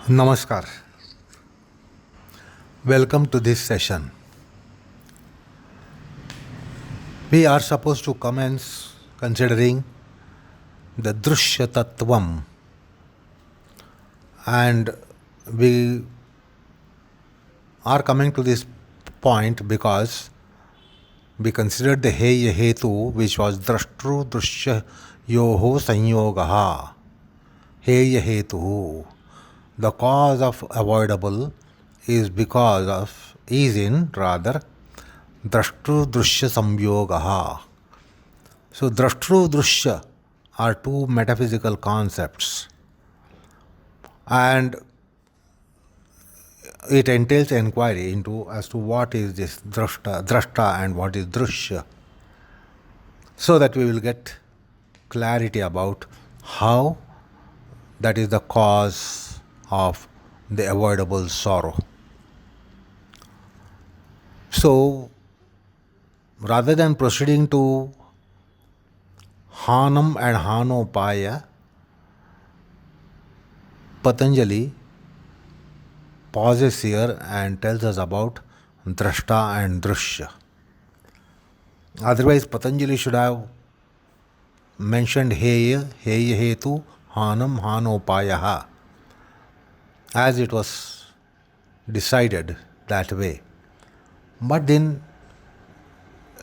Namaskar. Welcome to this session. We are supposed to commence considering the drusha tattvam, and we are coming to this point because we considered the Heyahetuh, which was drashtru drusha yoho sanyogaha. Heyahetuh. The cause of avoidable is in drashtru drusha samyogaha. So drashtru drusha are two metaphysical concepts, and it entails inquiry into as to what is this drashta and what is drusha, so that we will get clarity about how that is the cause of the avoidable sorrow. So, rather than proceeding to Hanam and Hanopaya, Patanjali pauses here and tells us about drashta and drusha. Otherwise, Patanjali should have mentioned Heyahetuh, Hanam, Hanopayaha, as it was decided that way. But then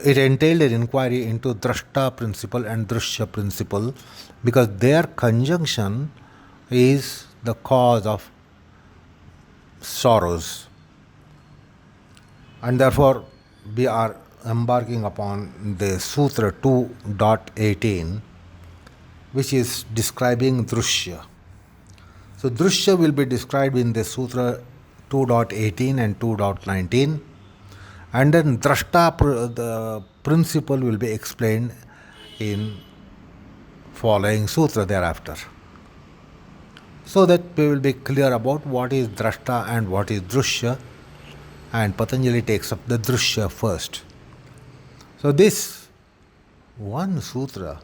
it entailed an inquiry into drashta principle and drusha principle, because their conjunction is the cause of sorrows. And therefore, we are embarking upon the Sutra 2.18, which is describing drusha. So, drusha will be described in the Sutra 2.18 and 2.19, and then drashta, the principle, will be explained in following Sutra thereafter, so that we will be clear about what is drashta and what is drusha, and Patanjali takes up the drusha first. So this one sutra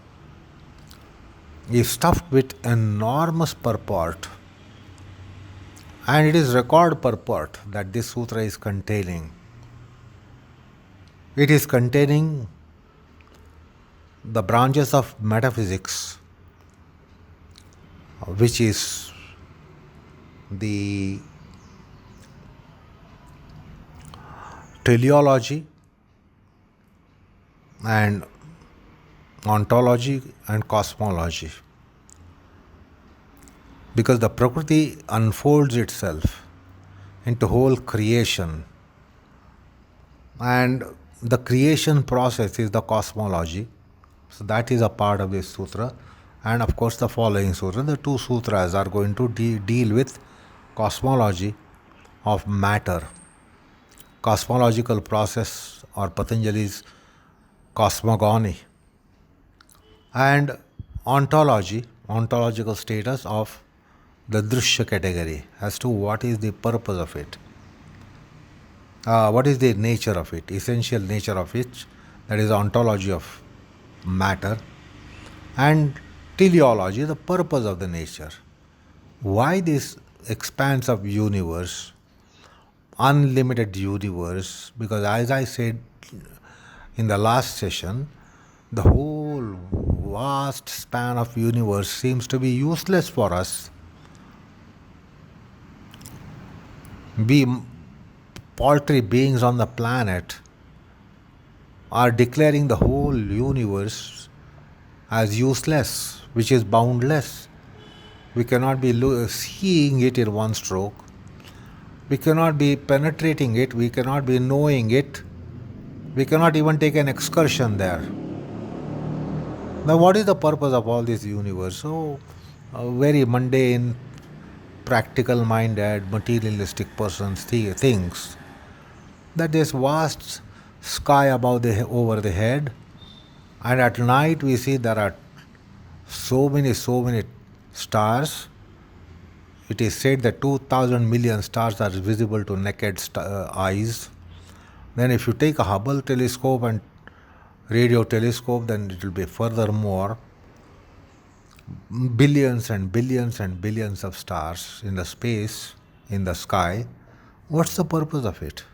is stuffed with enormous purport, and it is record purport that this sutra is containing. It is containing the branches of metaphysics, which is the Teleology and Ontology and Cosmology, because the prakriti unfolds itself into whole creation, and the creation process is the cosmology. So that is a part of this sutra, and of course the following sutra, the two sutras, are going to deal with cosmology of matter, cosmological process, or Patanjali's cosmogony, and ontological status of the drusha category, as to what is the purpose of it, what is the nature of it, essential nature of it, that is ontology of matter, and teleology, the purpose of the nature. Why this expanse of universe, unlimited universe? Because as I said in the last session, the whole vast span of universe seems to be useless for us. We paltry beings on the planet are declaring the whole universe as useless, which is boundless. We cannot be seeing it in one stroke. We cannot be penetrating it. We cannot be knowing it. We cannot even take an excursion there. Now, what is the purpose of all this universe? So, very mundane, practical-minded, materialistic persons thinks that this vast sky over the head, and at night we see there are so many stars. It is said that 2,000 million stars are visible to naked eyes. Then if you take a Hubble telescope and radio telescope, then it will be further more. billions and billions and billions of stars in the space, in the sky, what's the purpose of it?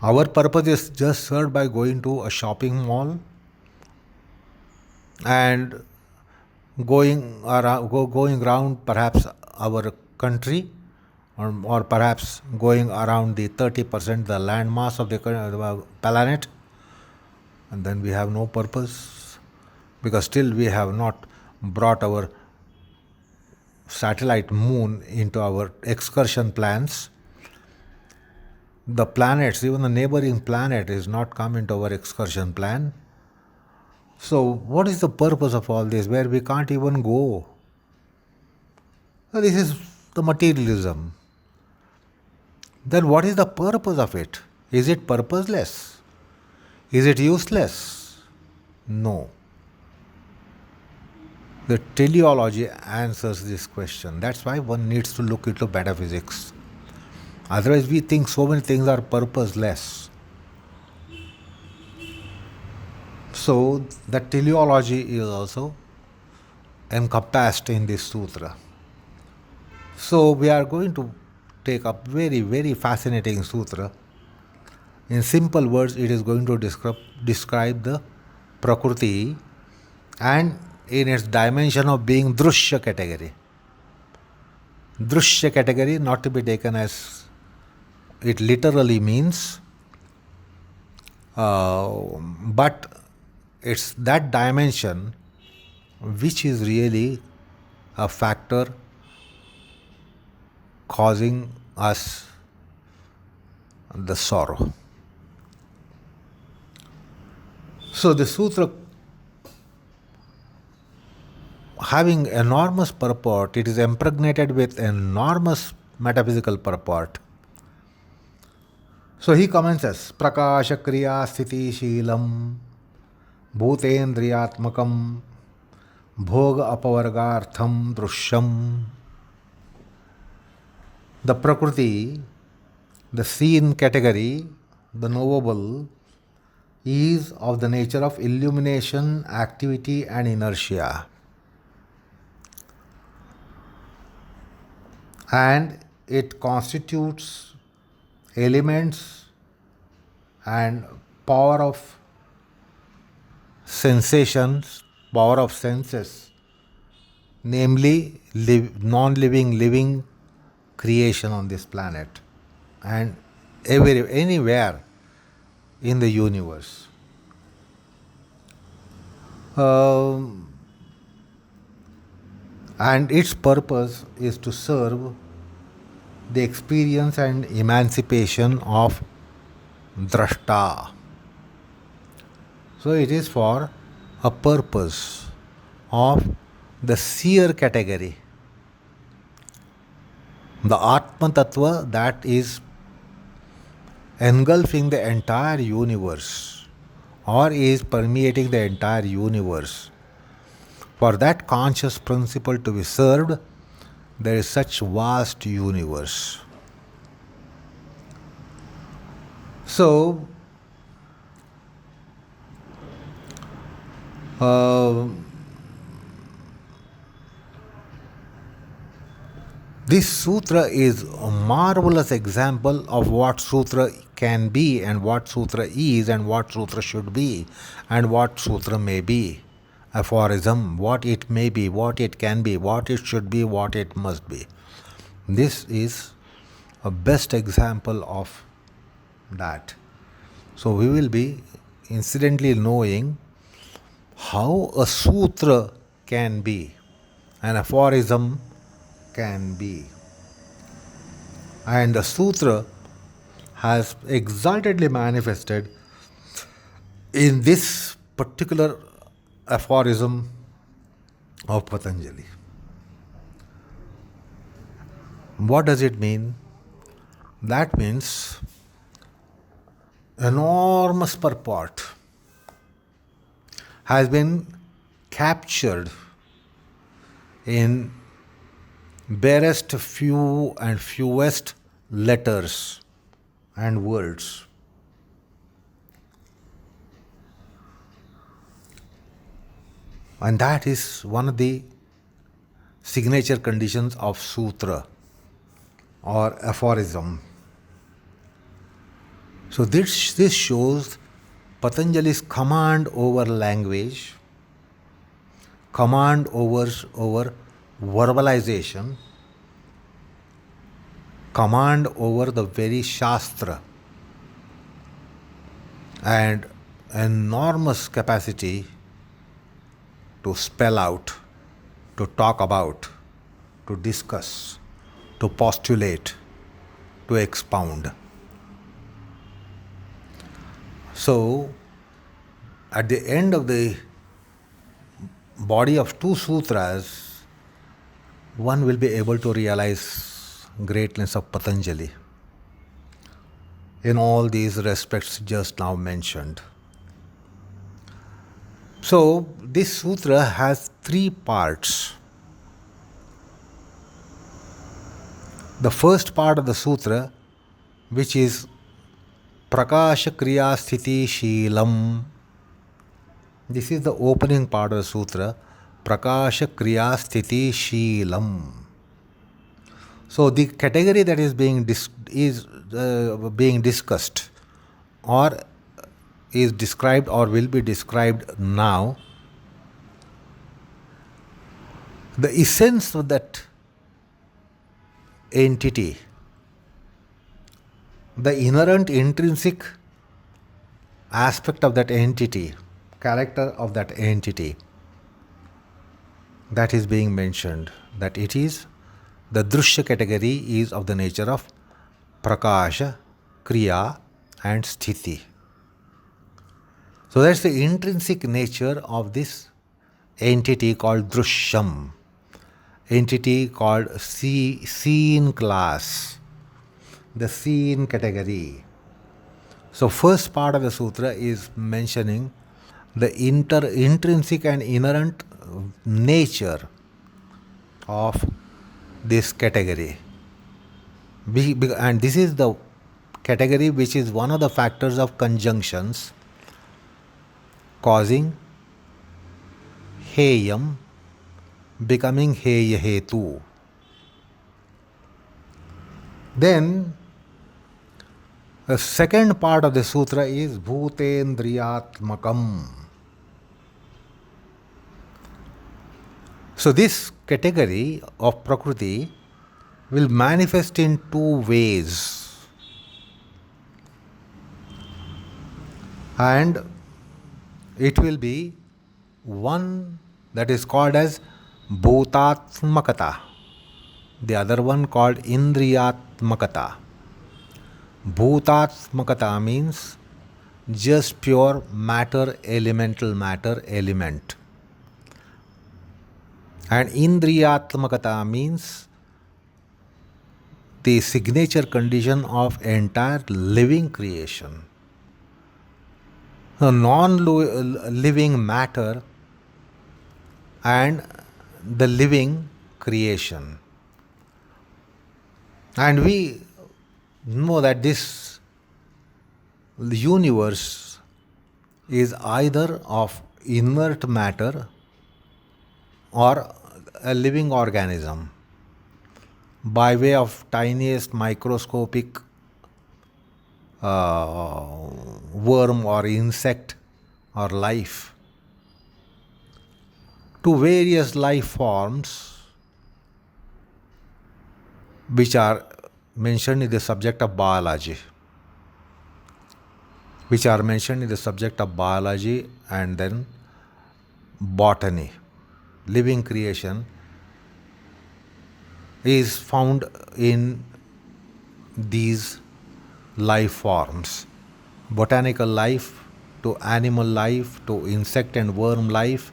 Our purpose is just served by going to a shopping mall and going around perhaps our country, or perhaps going around the 30% the land mass of the planet, and then we have no purpose, because still we have not brought our satellite moon into our excursion plans. The planets, even the neighboring planet, is not come into our excursion plan. So what is the purpose of all this, where we can't even go? This is the materialism. Then what is the purpose of it? Is it purposeless? Is it useless? No. The teleology answers this question. That's why one needs to look into metaphysics. Otherwise, we think so many things are purposeless. So, the teleology is also encompassed in this sutra. So, we are going to take up very, very fascinating sutra. In simple words, it is going to describe the prakriti, and in its dimension of being drusha category. Drusha category, not to be taken as it literally means, but it's that dimension which is really a factor causing us the sorrow. So the sutra, having enormous purport, it is impregnated with enormous metaphysical purport. So he commences, Prakasha kriya sthiti shilam Bhutendriyatmakam bhoga apavargartham drusham. The prakriti, the seen category, the knowable, is of the nature of illumination, activity and inertia. And it constitutes elements and power of sensations, power of senses, namely non-living, living creation on this planet and anywhere in the universe. And its purpose is to serve the experience and emancipation of drashta. So it is for a purpose of the seer category, the tmatattva that is engulfing the entire universe or is permeating the entire universe. For that conscious principle to be served, there is such vast universe. So, this sutra is a marvelous example of what sutra can be and what sutra is and what sutra should be and what sutra may be. Aphorism, what it may be, what it can be, what it should be, what it must be. This is a best example of that. So we will be incidentally knowing how a sutra can be, an aphorism can be. And the sutra has exaltedly manifested in this particular aphorism of Patanjali. What does it mean? That means enormous purport has been captured in barest few and fewest letters and words. And that is one of the signature conditions of Sutra or aphorism. So this shows Patanjali's command over language, command over verbalization, command over the very Shastra, and enormous capacity to spell out, to talk about, to discuss, to postulate, to expound. So, at the end of the body of two sutras, one will be able to realize greatness of Patanjali in all these respects just now mentioned. So, this sutra has three parts. The first part of the sutra, which is Prakasha kriya sthiti sheelam. This is the opening part of the sutra, Prakasha kriya sthiti sheelam. So the category that is being discussed or is described or will be described now, the essence of that entity, the inherent intrinsic aspect of that entity, character of that entity, that is being mentioned, that it is the drusha category is of the nature of prakasha, kriya and sthiti. So that's the intrinsic nature of this entity called drusham, entity called seen class, the seen category. So first part of the sutra is mentioning the intrinsic and inherent nature of this category. And this is the category which is one of the factors of conjunctions causing Heyam becoming Heyahetuh. Then the second part of the sutra is Bhutendriyatmakam. So this category of prakriti will manifest in two ways. And it will be one that is called as bhutatmakata, the other one called indriyatmakata. Bhutatmakata means just pure matter, elemental matter, element. And indriyatmakata means the signature condition of entire living creation. The non-living matter and the living creation. And we know that this universe is either of inert matter or a living organism by way of tiniest microscopic worm or insect or life to various life forms which are mentioned in the subject of biology, and then botany. Living creation is found in these life forms. Botanical life, to animal life, to insect and worm life,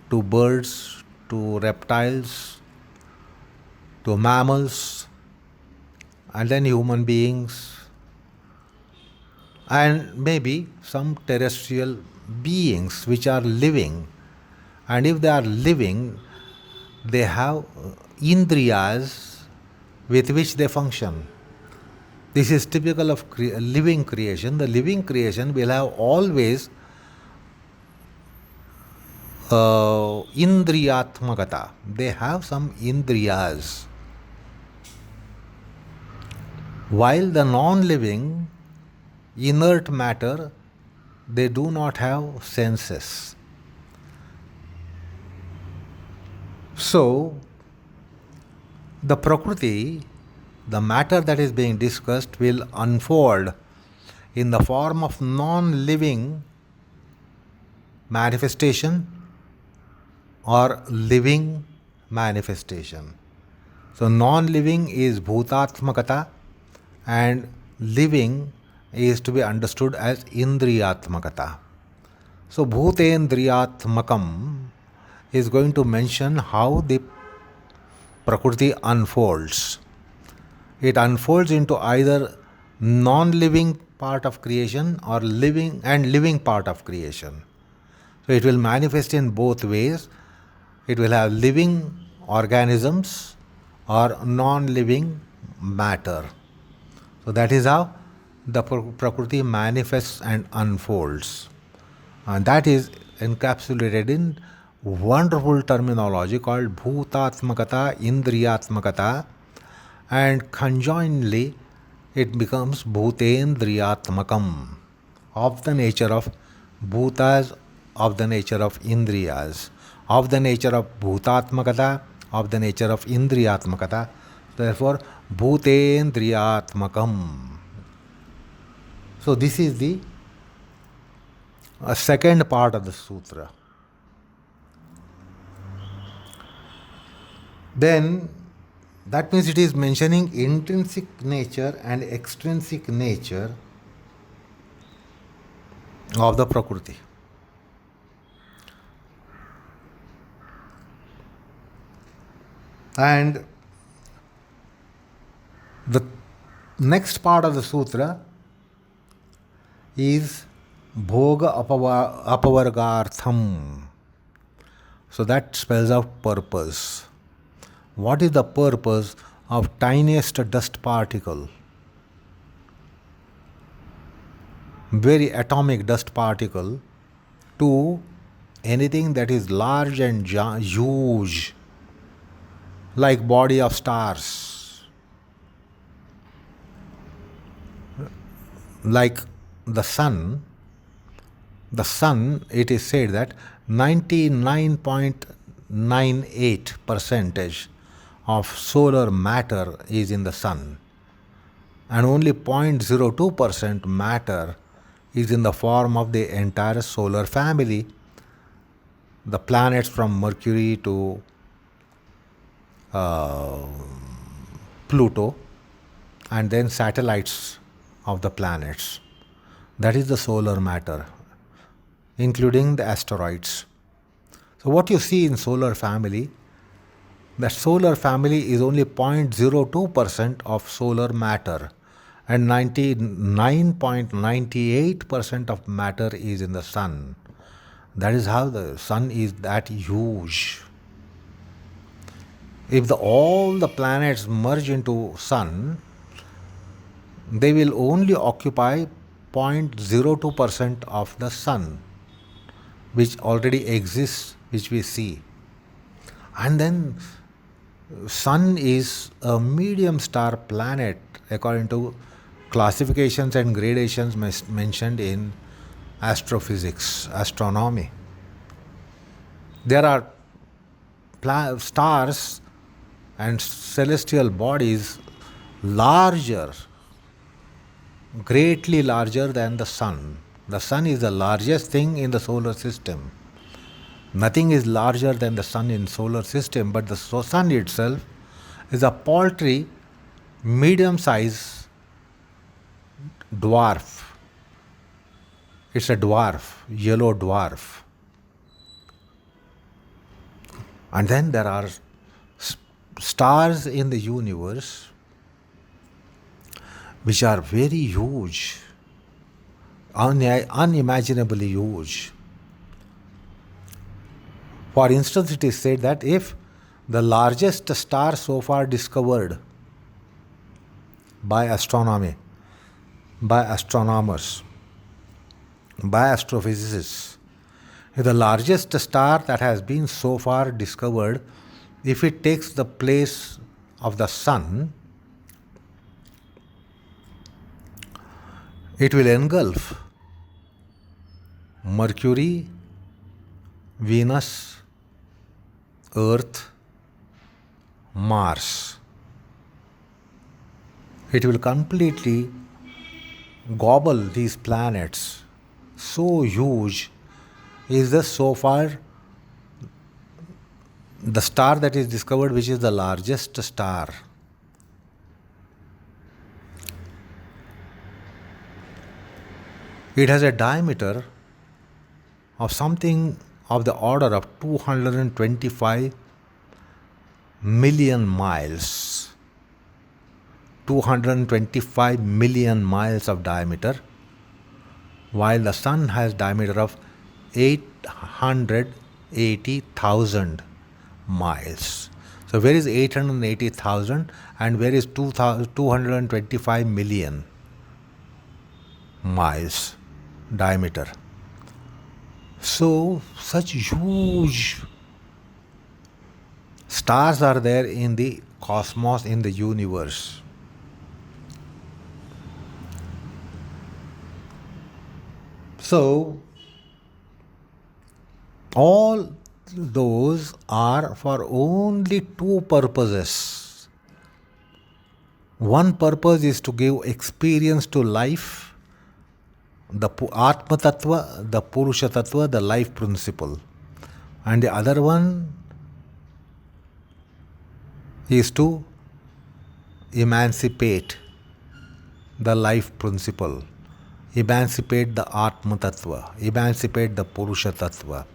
to birds, to reptiles, to mammals, and then human beings, and maybe some terrestrial beings which are living. And if they are living, they have indriyas with which they function. This is typical of living creation. The living creation will have always indriyatmakata. They have some indriyas. While the non-living, inert matter, they do not have senses. So, the prakriti, the matter that is being discussed, will unfold in the form of non-living manifestation or living manifestation. So, non-living is bhutatmakata and living is to be understood as indriyatmakata. So, bhutendriyatmakam is going to mention how the prakriti unfolds. It unfolds into either non-living part of creation or living part of creation. So it will manifest in both ways. It will have living organisms or non-living matter. So that is how the prakriti manifests and unfolds. And that is encapsulated in wonderful terminology called bhutatmakata, indriyatmakata, and conjointly it becomes bhutendriyatmakam, of the nature of bhutas, of the nature of indriyas, of the nature of bhutatmakata, of the nature of indriyatmakata. Therefore, bhutendriyatmakam. So this is the second part of the sutra. Then that means it is mentioning intrinsic nature and extrinsic nature of the prakriti. And the next part of the sutra is bhoga apavargartham. So that spells out purpose. What is the purpose of tiniest dust particle? Very atomic dust particle to anything that is large and huge, like body of stars, like the sun. The sun, it is said that 99.98% of solar matter is in the sun, and only 0.02% matter is in the form of the entire solar family, the planets from Mercury to Pluto, and then satellites of the planets. That is the solar matter, including the asteroids. So what you see in solar family, the solar family is only 0.02% of solar matter, and 99.98% of matter is in the sun. That is how the sun is that huge. If all the planets merge into sun, they will only occupy 0.02% of the sun, which already exists, which we see. And then sun is a medium star planet according to classifications and gradations mentioned in astrophysics, astronomy. There are stars and celestial bodies larger, greatly larger than the sun. The sun is the largest thing in the solar system. Nothing is larger than the sun in solar system, but the sun itself is a paltry, medium-sized dwarf. It's a dwarf, yellow dwarf. And then there are stars in the universe which are very huge, unimaginably huge. For instance, it is said that if the largest star so far discovered by astronomy, by astronomers, by astrophysicists, The largest star that has been so far discovered, if it takes the place of the sun, it will engulf Mercury, Venus, Earth, Mars. It will completely gobble these planets. So huge is the so far the star that is discovered, which is the largest star. It has a diameter of something of the order of 225 million miles. 225 million miles of diameter, while the sun has diameter of 880,000 miles. So where is 880,000 and where is 225 million miles diameter? So such huge stars are there in the cosmos, in the universe. So all those are for only two purposes. One purpose is to give experience to life, the atmatattva, the purusha tattva, the life principle. And the other one is to emancipate the life principle, emancipate the atmatattva, emancipate the purusha tattva.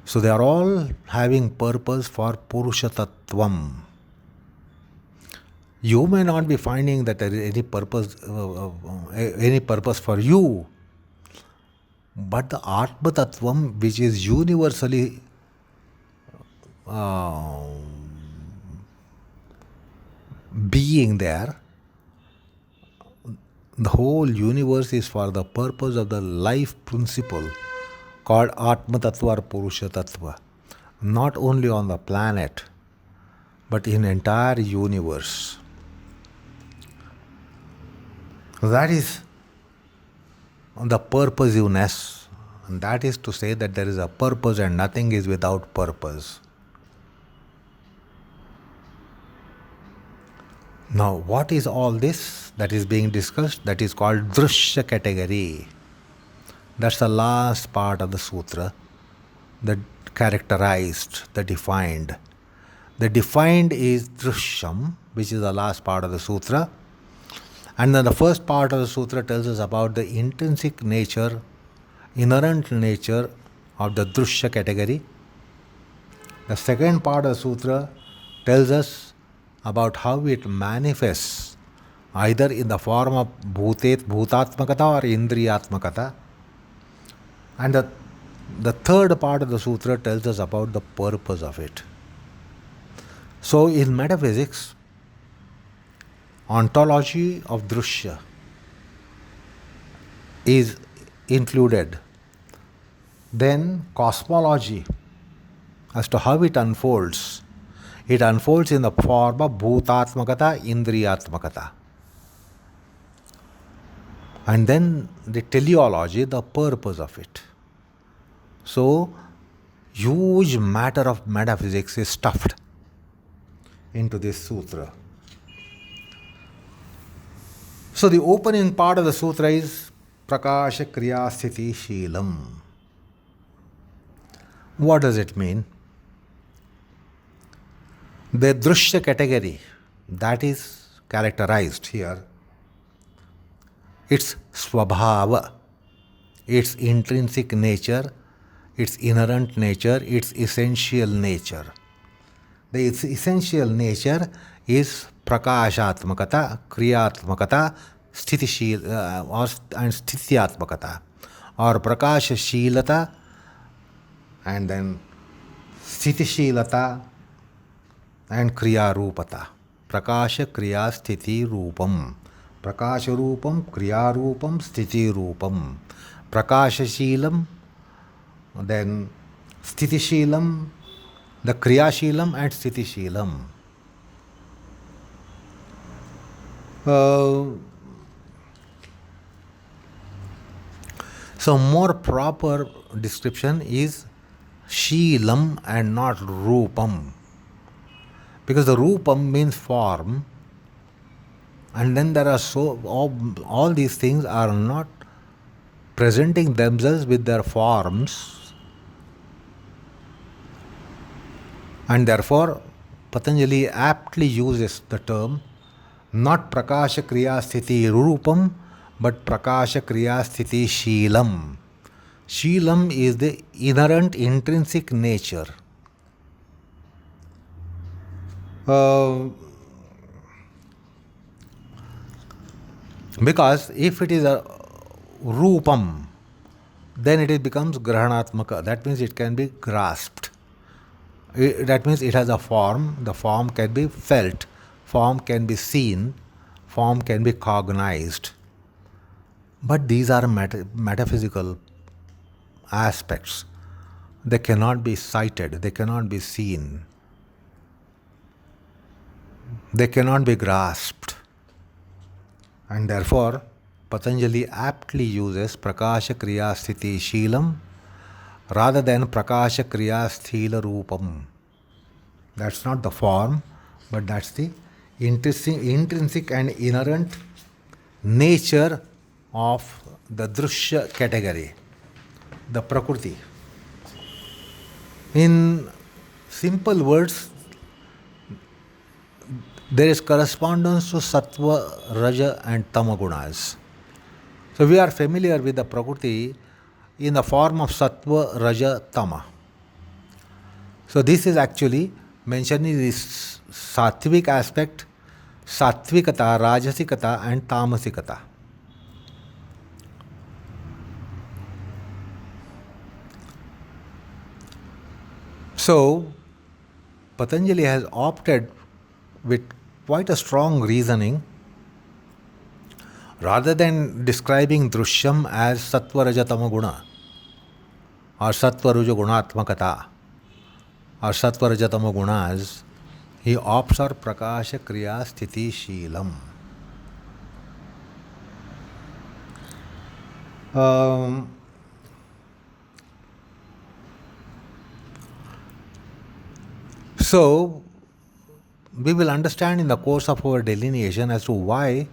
So they are all having purpose for purusha tattvam. You may not be finding that there is any purpose for you, but the atma tattvam, which is universally being there, the whole universe is for the purpose of the life principle called atma tattva or purusha tattva, not only on the planet but in entire universe. That is the purposiveness, and that is to say that there is a purpose and nothing is without purpose. Now, what is all this that is being discussed? That is called drusha category. That's the last part of the sutra, the characterized, the defined. The defined is drusham, which is the last part of the sutra. And then the first part of the sutra tells us about the intrinsic nature, inherent nature of the drusha category. The second part of the sutra tells us about how it manifests either in the form of bhutatmakata or indriyatmakata. And the third part of the sutra tells us about the purpose of it. So in metaphysics, ontology of drusha is included. Then cosmology, as to how it unfolds. It unfolds in the form of bhutatmakata, indriyatmakata. And then the teleology, the purpose of it. So, huge matter of metaphysics is stuffed into this sutra. So, the opening part of the sutra is prakasha kriya sthiti shilam. What does it mean? The drusha category that is characterized here, its swabhava, its intrinsic nature, its inherent nature, its essential nature. The essential nature is prakashatmakata, kriyatmakata, and sthityatmakata, or prakashashilata and then sthitishilata and kriya rupata. Prakasha kriya sthiti rupam. Prakasha rupam, kriya rupam, sthiti rupam. Prakasha shilam then sthiti-sheelam, the kriya-sheelam and sthiti-sheelam. So more proper description is sheelam and not rupam. Because the rupam means form, and then there are all these things are not presenting themselves with their forms, and therefore Patanjali aptly uses the term not prakasha kriya sthiti rupam but prakasha kriya sthiti sheelam. Sheelam is the inherent intrinsic nature. Because if it is a rupam, then it becomes grahanatmaka. That means it can be grasped. That means it has a form. The form can be felt. Form can be seen. Form can be cognized. But these are metaphysical aspects. They cannot be sighted. They cannot be seen. They cannot be grasped. And therefore, Patanjali aptly uses prakasha kriya sthiti sheelam rather than prakasha kriya sthila rupam. That's not the form, but that's the intrinsic and inherent nature of the drusha category, the prakriti. In simple words, there is correspondence to sattva, raja and tama gunas. So we are familiar with the prakriti in the form of sattva, raja, tama. So this is actually mentioning this sattvic aspect, sattvikata, rajasikata and tamasikata. So Patanjali has opted with quite a strong reasoning, rather than describing drishyam as sattva raja tama guna or sattva raja gunatmakata or sattva raja tama gunas, he opts for prakasha kriya sthiti sheelam. So we will understand in the course of our delineation as to why,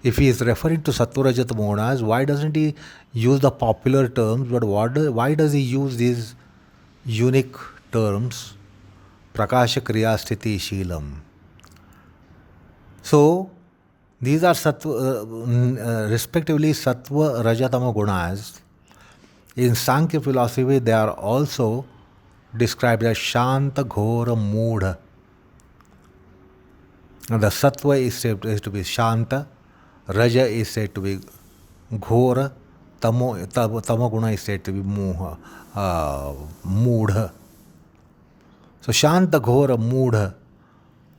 if he is referring to sattva raja tama gunas, why doesn't he use the popular terms, but why does he use these unique terms, prakasha kriya sthiti sheelam? So these are respectively sattva raja tama gunas. In Sankhya philosophy, they are also described as shanta ghora moodha. The sattva is said to be shanta, raja is said to be ghora, tamaguna is said to be moodha. So shanta, ghora, moodha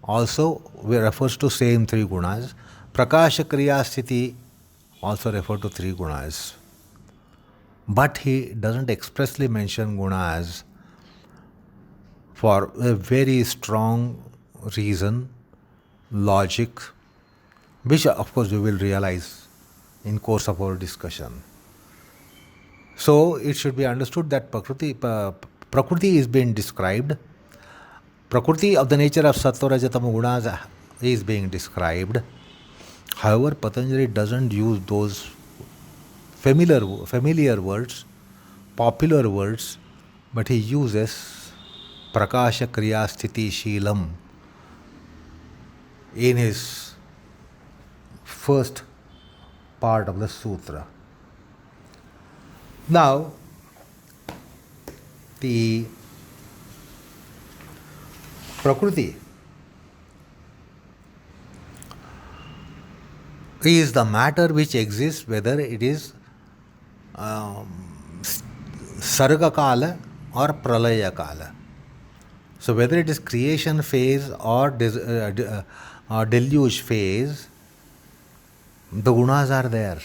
also refers to same three gunas. Prakasha kriya sthiti also refer to three gunas. But he doesn't expressly mention gunas for a very strong reason, logic, which of course we will realize in course of our discussion. So it should be understood that prakriti is being described. Prakriti of the nature of sattva raja tama gunas is being described. However, Patanjali doesn't use those familiar words, popular words, but he uses prakasha kriya sthiti sheelam in his first part of the sutra. Now, the prakriti is the matter which exists, whether it is sarga kala or pralaya kala. So whether it is creation phase or deluge phase, the gunas are there.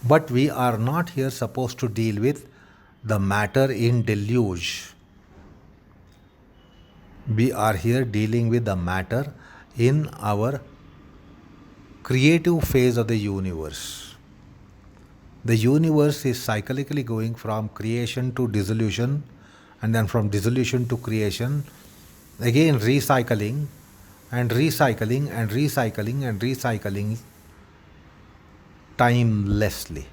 But we are not here supposed to deal with the matter in deluge. We are here dealing with the matter in our creative phase of the universe. The universe is cyclically going from creation to dissolution, and then from dissolution to creation, again recycling and recycling and recycling and recycling timelessly.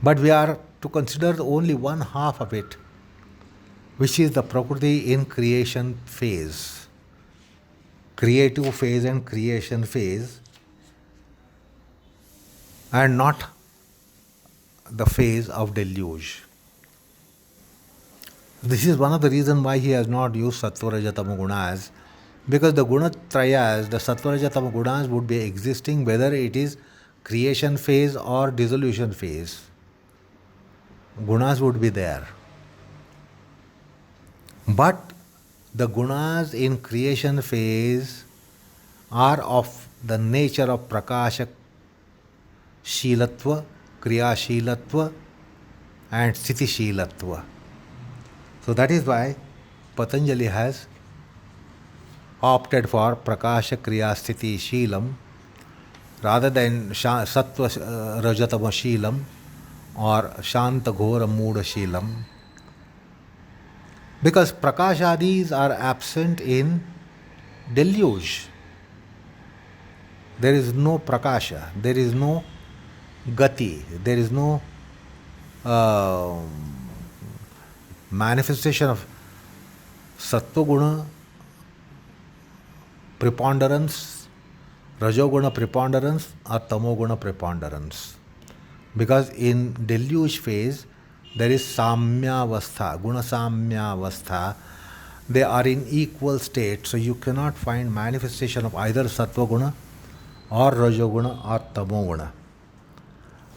But we are to consider only one half of it, which is the prakriti in creation phase, creative phase and creation phase, and not the phase of deluge. This is one of the reasons why he has not used sattva raja tama gunas, because the guna trayas, the sattva raja tama gunas would be existing whether it is creation phase or dissolution phase. Gunas would be there. But the gunas in creation phase are of the nature of prakasha shilatva, kriya shilatva, and sthiti shilatva. So that is why Patanjali has opted for prakasha kriya sthiti shilam rather than sattva rajatama shilam or shanta ghora mooda shilam, because prakashadis are absent in deluge. There is no prakasha, there is no gati, there is no manifestation of sattva guna preponderance, rajoguna preponderance, or tamoguna preponderance. Because in deluge phase there is samyavastha, guna samyavastha. They are in equal state, so you cannot find manifestation of either sattva guna or rajoguna or tamoguna.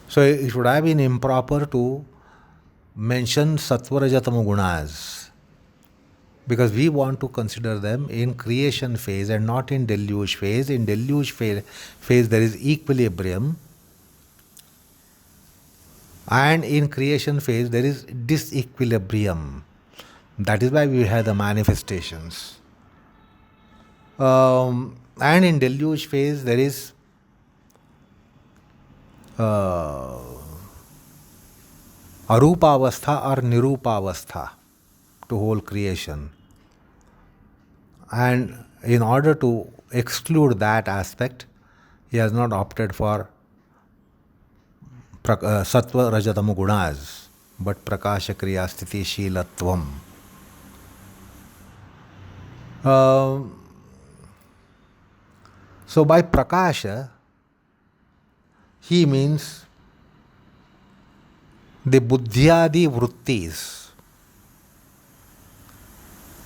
So it would have been improper to mention sattva rajatama gunas, because we want to consider them in creation phase and not in deluge phase. In deluge phase there is equilibrium, and in creation phase there is disequilibrium. That is why we have the manifestations. And in deluge phase there is arupavastha or nirupavastha to whole creation. And in order to exclude that aspect, he has not opted for sattva rajatama gunas, but prakasha kriya sthiti shilatvam. So by prakasha, he means the buddhyadi vrittis,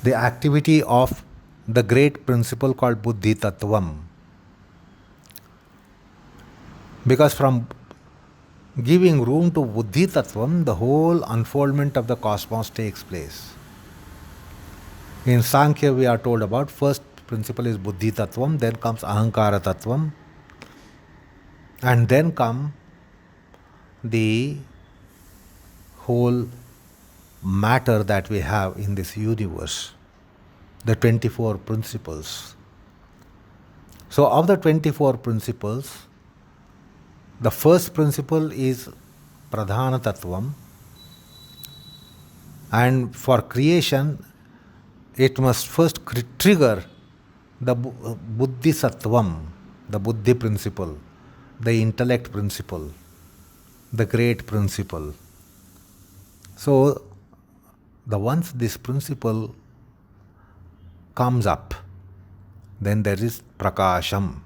the activity of the great principle called buddhi tattvam. Because from giving room to buddhi tattvam, the whole unfoldment of the cosmos takes place. In Sankhya we are told about first principle is buddhi tattvam, then comes ahankara tattvam, and then come the whole matter that we have in this universe, the 24 principles. So of the 24 principles, the first principle is pradhana tattvam, and for creation it must first trigger the buddhi sattvam, the buddhi principle, the intellect principle, the great principle. So once this principle comes up, then there is prakasham.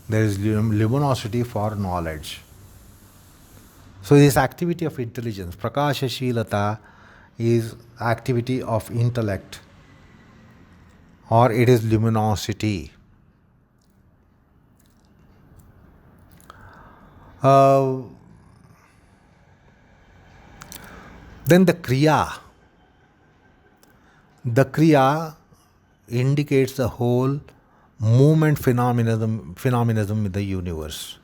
There is luminosity for knowledge. So this activity of intelligence, prakasha shilata, is activity of intellect, or it is luminosity. Then the kriya. The kriya indicates the whole movement phenomenism in the universe.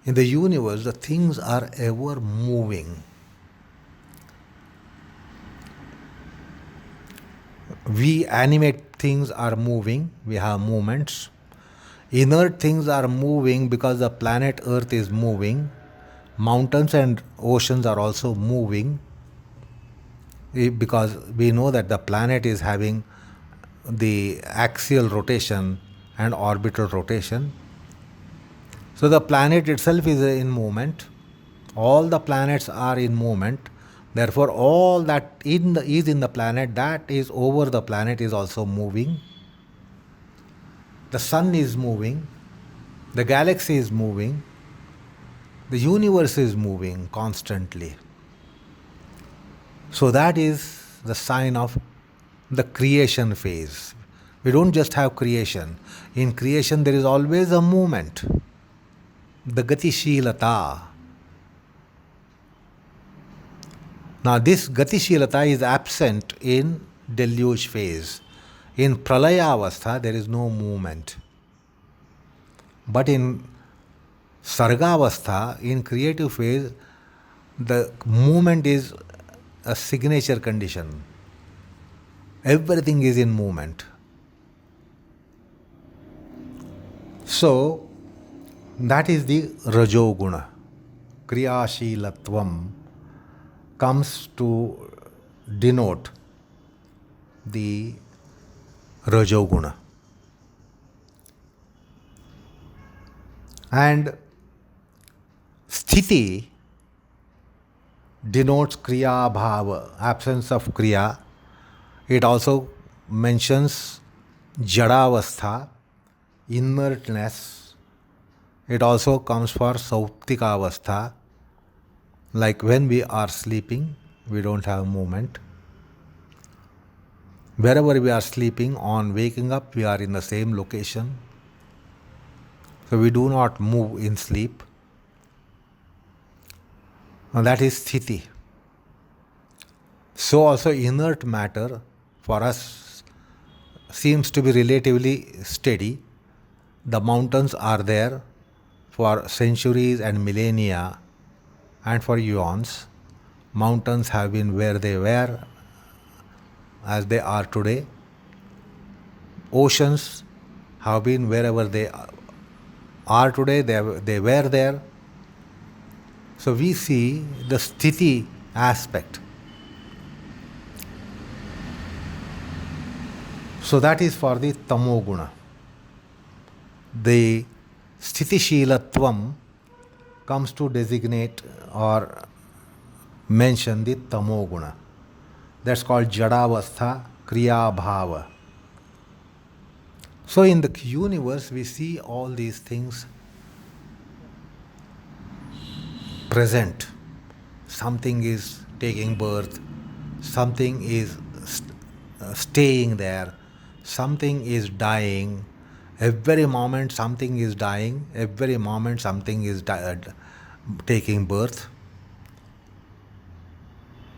In the universe, the things are ever moving. We animate things are moving, we have movements. Inert things are moving because the planet Earth is moving. Mountains and oceans are also moving because we know that the planet is having the axial rotation and orbital rotation. So the planet itself is in movement. All the planets are in movement. Therefore, all that is in the planet, that is over the planet, is also moving. The sun is moving. The galaxy is moving. The universe is moving constantly. So that is the sign of the creation phase. We don't just have creation. In creation, there is always a movement. The gatishilata. Now, this gatishilata is absent in deluge phase. In pralaya avastha, there is no movement. But in sarga avastha, in creative phase, the movement is a signature condition. Everything is in movement. So, that is the rajoguna. Kriyashilatvam comes to denote the rajoguna. And sthiti denotes kriya bhava, absence of kriya. It also mentions jadavastha, inertness. It also comes for sauptikavastha, like when we are sleeping, we don't have movement. Wherever we are sleeping, on waking up, we are in the same location. So we do not move in sleep. And that is sthiti. So also inert matter for us seems to be relatively steady. The mountains are there for centuries and millennia and for eons. Mountains have been where they were as they are today. Oceans have been wherever they are today, they were there. So we see the sthiti aspect. So that is for the tamoguna. The sthiti-shilatvam comes to designate or mention the tamoguna. That's called jadavastha kriya bhava. So in the universe we see all these things present. Something is taking birth, something is staying there, something is dying. Every moment something is dying, every moment something is taking birth.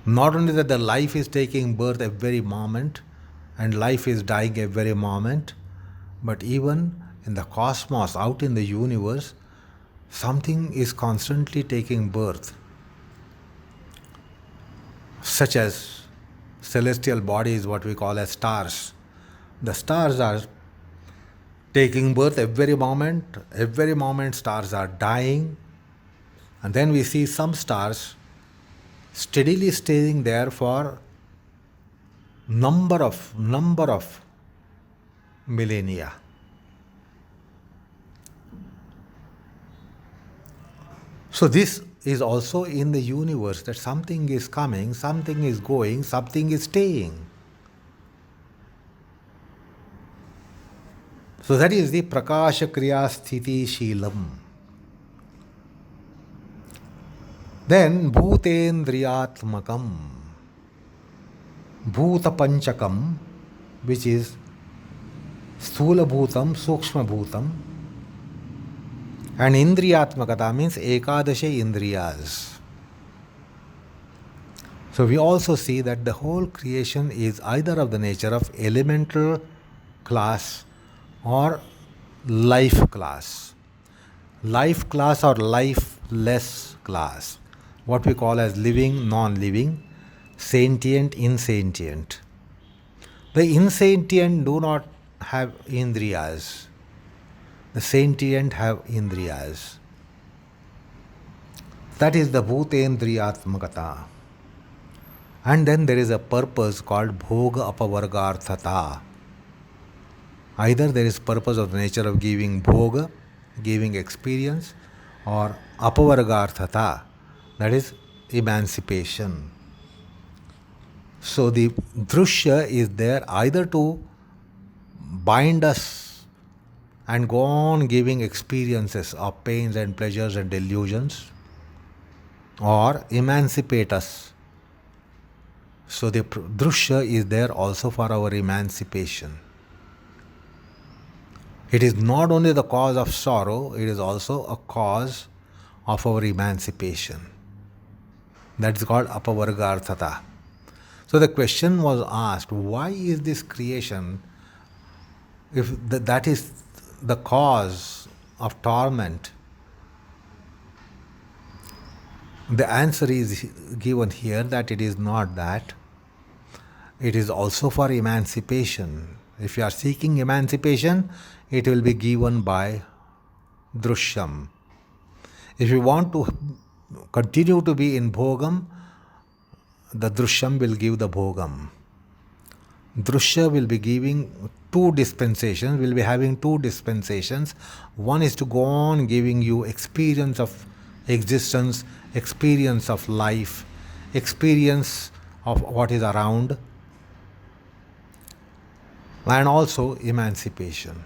Not only that the life is taking birth every moment and life is dying every moment, but even in the cosmos, out in the universe, something is constantly taking birth, such as celestial bodies, what we call as stars. The stars are taking birth every moment stars are dying, and then we see some stars steadily staying there for number of millennia. So this is also in the universe, that something is coming, something is going, something is staying. So that is the prakasha kriya sthiti shilam. Then bhutendriyatmakam, bhuta panchakam, which is sthula bhutam, sukshma bhutam, and indriyatmakata means ekadasha indriyas. So we also see that the whole creation is either of the nature of elemental class or life class. life class or lifeless class, what we call as living, non-living, sentient, insentient. The insentient do not have indriyas. The sentient have indriyas. That is the Bhutendriya tmakata. And then there is a purpose called bhoga apavargarthata. Either there is purpose of the nature of giving bhoga, giving experience, or apavargarthata, that is emancipation. So the drusha is there either to bind us and go on giving experiences of pains and pleasures and delusions, or emancipate us. So the drusha is there also for our emancipation. It is not only the cause of sorrow, it is also a cause of our emancipation. That is called apavargarthata. So the question was asked, why is this creation, if that is the cause of torment? The answer is given here that it is not that. It is also for emancipation. If you are seeking emancipation, it will be given by drusham. If you want to continue to be in bhogam, the drusham will give the bhogam. Drusha will be giving two dispensations, will be having two dispensations. One is to go on giving you experience of existence, experience of life, experience of what is around, and also emancipation.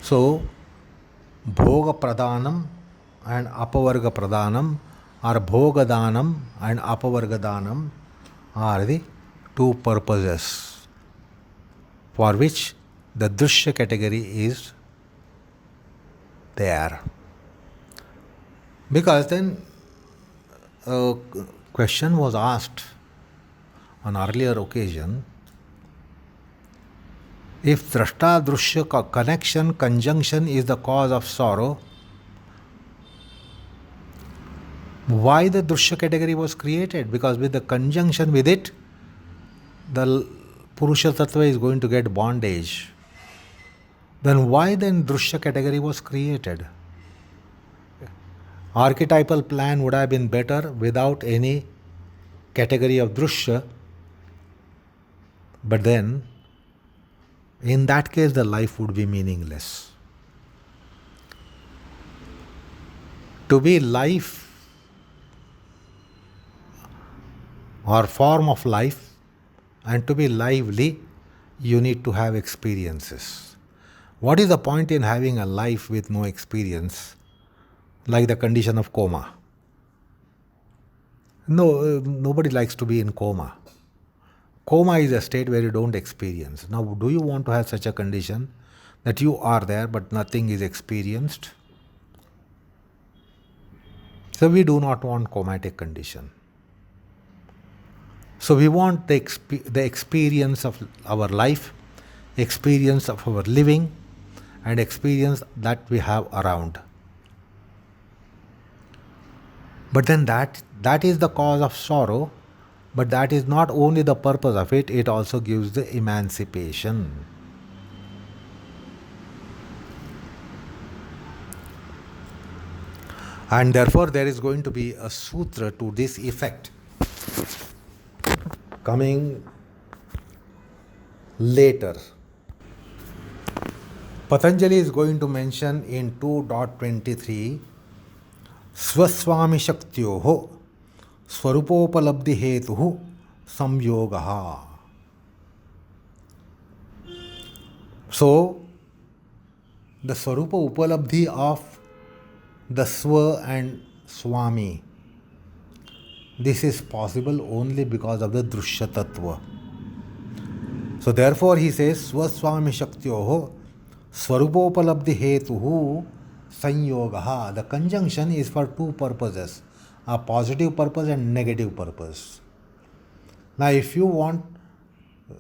So, bhoga pradhanam and apavarga pradhanam, or bhoga dhanam and apavarga dhanam, are the two purposes for which the drusha category is there. Because then a question was asked on earlier occasion, if drashta drusha connection, conjunction is the cause of sorrow, why the drusha category was created? Because with the conjunction with it, the Purusha Tattva is going to get bondage. Then why then drusha category was created? Archetypal plan would have been better without any category of drusha, but then in that case the life would be meaningless. To be life or form of life, and to be lively, you need to have experiences. What is the point in having a life with no experience, like the condition of coma? Nobody likes to be in coma. Coma is a state where you don't experience. Now, do you want to have such a condition that you are there but nothing is experienced? So we do not want comatic condition. So we want the experience of our life, experience of our living, and experience that we have around. But then that is the cause of sorrow, but that is not only the purpose of it, it also gives the emancipation. And therefore there is going to be a sutra to this effect coming later. Patanjali is going to mention in 2.23 Swaswami Shaktyoho Swarupopalabdhi Hetuh Samyogaha. So, the Swarupa Upalabdhi of the Swa and Swami, this is possible only because of the drusha tattva. So therefore he says Swaswami Shaktyoho Swarupopalabdhi Hetuh Sanyogaha. The conjunction is for two purposes, a positive purpose and negative purpose. Now if you want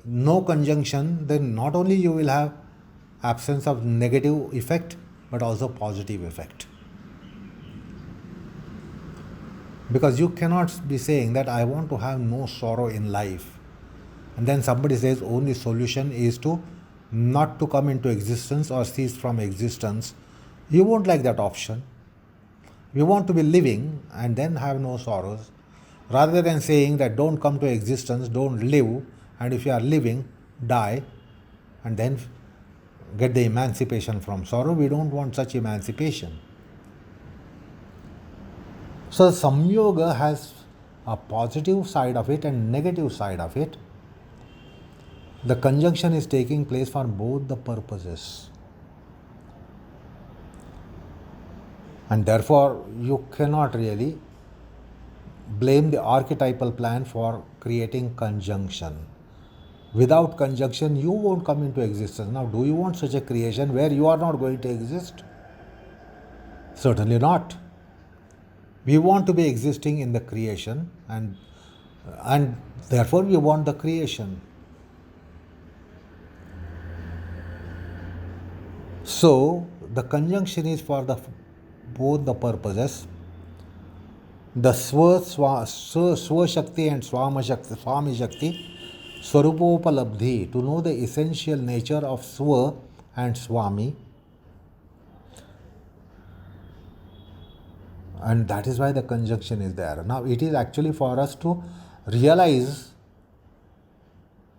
no conjunction, then not only you will have absence of negative effect, but also positive effect. Because you cannot be saying that I want to have no sorrow in life, and then somebody says only solution is to not to come into existence or cease from existence. You won't like that option. We want to be living and then have no sorrows, rather than saying that don't come to existence, don't live, and if you are living, die, and then get the emancipation from sorrow. We don't want such emancipation. So Samyoga has a positive side of it and negative side of it. The conjunction is taking place for both the purposes. And therefore, you cannot really blame the archetypal plan for creating conjunction. Without conjunction, you won't come into existence. Now, do you want such a creation where you are not going to exist? Certainly not. We want to be existing in the creation, and therefore we want the creation. So the conjunction is for both the purposes. The Swa Shakti and Swami Shakti, Swarupopalabdhi, to know the essential nature of Swa and Swami. And that is why the conjunction is there. Now it is actually for us to realize,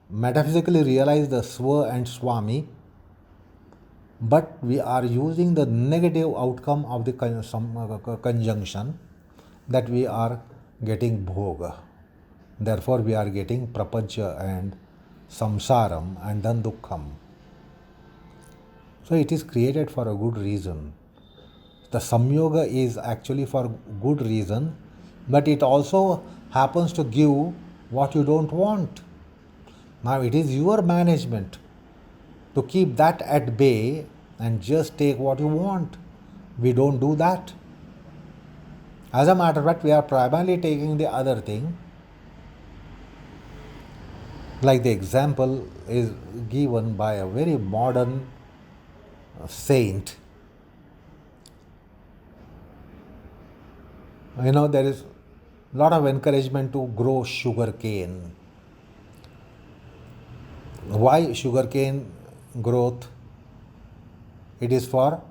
metaphysically realize the Swa and Swami, but we are using the negative outcome of the conjunction, that we are getting bhoga. Therefore we are getting prapancha and samsaram and then dukkham. So it is created for a good reason. The samyoga is actually for good reason, but it also happens to give what you don't want. Now it is your management to keep that at bay and just take what you want. We don't do that. As a matter of fact, we are primarily taking the other thing. Like the example is given by a very modern saint. There is a lot of encouragement to grow sugarcane. Why sugarcane growth? It is for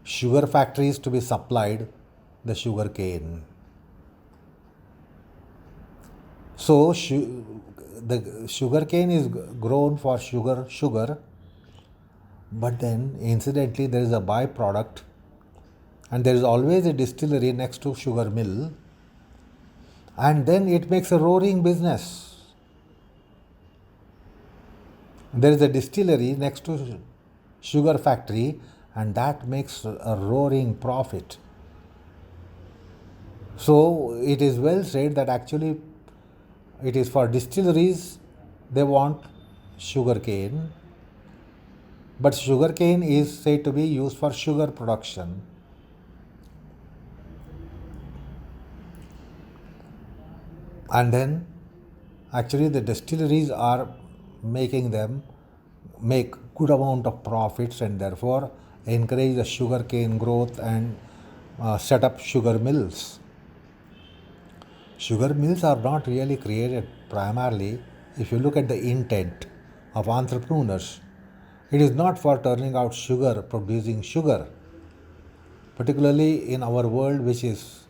sugar factories to be supplied the sugarcane. So the sugarcane is grown for sugar, but then incidentally there is a byproduct, and there is always a distillery next to sugar mill, and then it makes a roaring business. There is a distillery next to sugar factory, and that makes a roaring profit. So it is well said that actually it is for distilleries, they want sugarcane, but sugarcane is said to be used for sugar production. And then actually the distilleries are making them make good amount of profits, and therefore encourage the sugarcane growth and set up sugar mills. Sugar mills are not really created primarily, if you look at the intent of entrepreneurs, it is not for turning out sugar, producing sugar, particularly in our world which is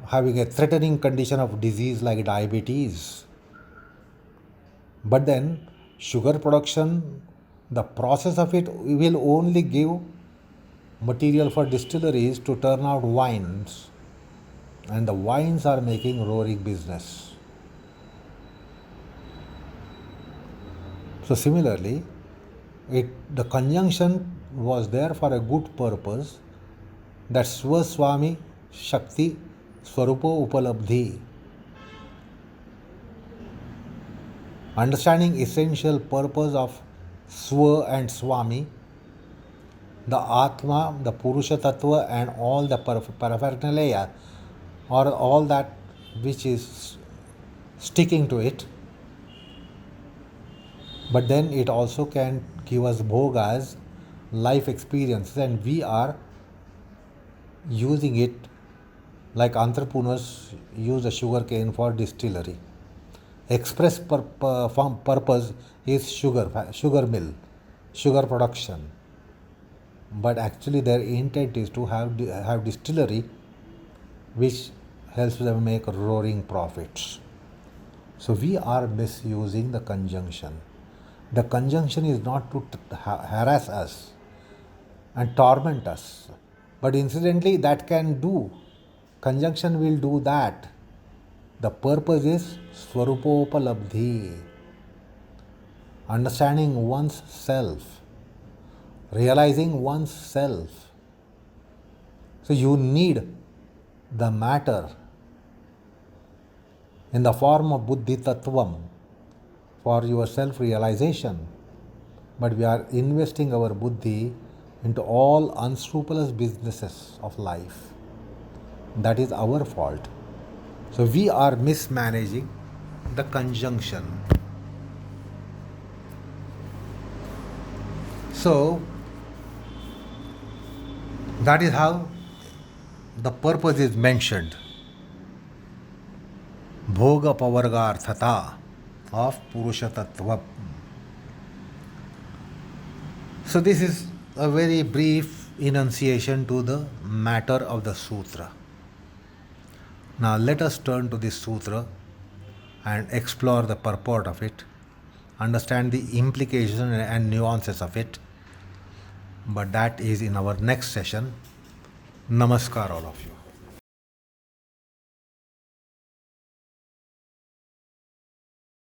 having a threatening condition of disease like diabetes. But then sugar production, the process of it will only give material for distilleries to turn out wines, and the wines are making roaring business. So similarly, the conjunction was there for a good purpose, that Swaswami Shakti Swarupa Upalabdhi. Understanding essential purpose of Swa and Swami, the Atma, the Purusha Tattva, and all the paraphernalia, or all that which is sticking to it. But then it also can give us bhogas, life experiences, and we are using it like entrepreneurs use a sugar cane for distillery. Express purpose is sugar mill, sugar production. But actually, their intent is to have distillery, which helps them make roaring profits. So we are misusing the conjunction. The conjunction is not to harass us and torment us, but incidentally, that can do. Conjunction will do that. The purpose is swarupopalabdhi, understanding one's self, realizing one's self. So you need the matter in the form of buddhi tattvam for your self realization, but we are investing our buddhi into all unscrupulous businesses of life. That is our fault. So we are mismanaging the conjunction. So that is how the purpose is mentioned. Bhoga pavargarthata of Purusha Tattva. So this is a very brief enunciation to the matter of the sutra. Now let us turn to this sutra and explore the purport of it, understand the implications and nuances of it. But that is in our next session. Namaskar, all of you.